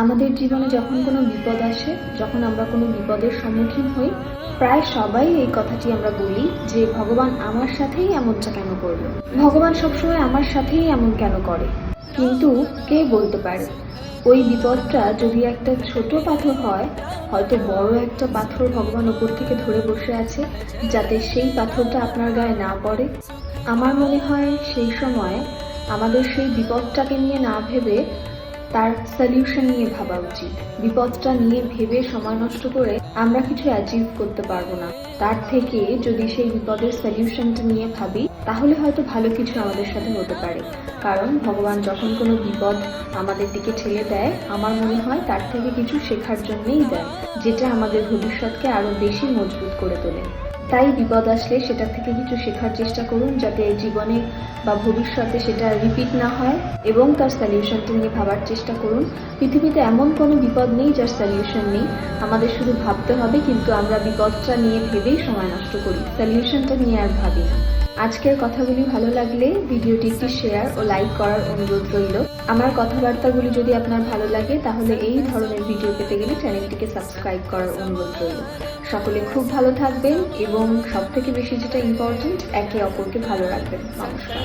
আমাদের জীবনে যখন কোনো বিপদ আসে, যখন আমরা কোনো বিপদের সম্মুখীন হই, প্রায় সবাই এই কথাটি আমরা বলি যে ভগবান আমার সাথেই এমনটা কেন করলো, ভগবান সবসময় আমার সাথেই এমন কেন করে। কিন্তু কে বলতে পারে ওই বিপদটা যদি একটা ছোট পাথর হয়, হয়তো বড় একটা পাথর ভগবান ওপর থেকে ধরে বসে আছে যাতে সেই পাথরটা আপনার গায়ে না পড়ে। আমার মনে হয় সেই সময় আমাদের সেই বিপদটাকে নিয়ে না ভেবে তার সলিউশন নিয়ে ভাবা উচিত। বিপদটা নিয়ে ভেবে সময় নষ্ট করে আমরা কিছু অ্যাচিভ করতে পারবো না। তার থেকে যদি সেই বিপদের সলিউশনটা নিয়ে ভাবি, তাহলে হয়তো ভালো কিছু আমাদের সাথে হতে পারে। কারণ ভগবান যখন কোনো বিপদ আমাদের দিকে ঠেলে দেয়, আমার মনে হয় তার থেকে কিছু শেখার জন্যই দেয়, যেটা আমাদের ভবিষ্যৎকে আরো বেশি মজবুত করে তোলে। তাই বিপদ আসলে সেটা থেকে কিছু শেখার চেষ্টা করুন, যাতে জীবনে বা ভবিষ্যতে সেটা রিপিট না হয়, এবং তার সলিউশনটা নিয়ে ভাবার চেষ্টা করুন। পৃথিবীতে এমন কোনো বিপদ নেই যার সলিউশন নেই, আমাদের শুধু ভাবতে হবে, কিন্তু আমরা বিপদটা নিয়ে ভেবেই সময় নষ্ট করি, সলিউশনটা নিয়ে আর ভাবি না। আজকের কথাগুলি ভালো লাগলে ভিডিওটি একটি শেয়ার ও লাইক করার অনুরোধ রইল। আমার কথাবার্তাগুলি যদি আপনার ভালো লাগে, তাহলে এই ধরনের ভিডিও পেতে গেলে চ্যানেলটিকে সাবস্ক্রাইব করার অনুরোধ রইল। সকলে খুব ভালো থাকবেন এবং সবথেকে বেশি যেটা ইম্পর্টেন্ট, একে অপরকে ভালো রাখবেন। নমস্কার।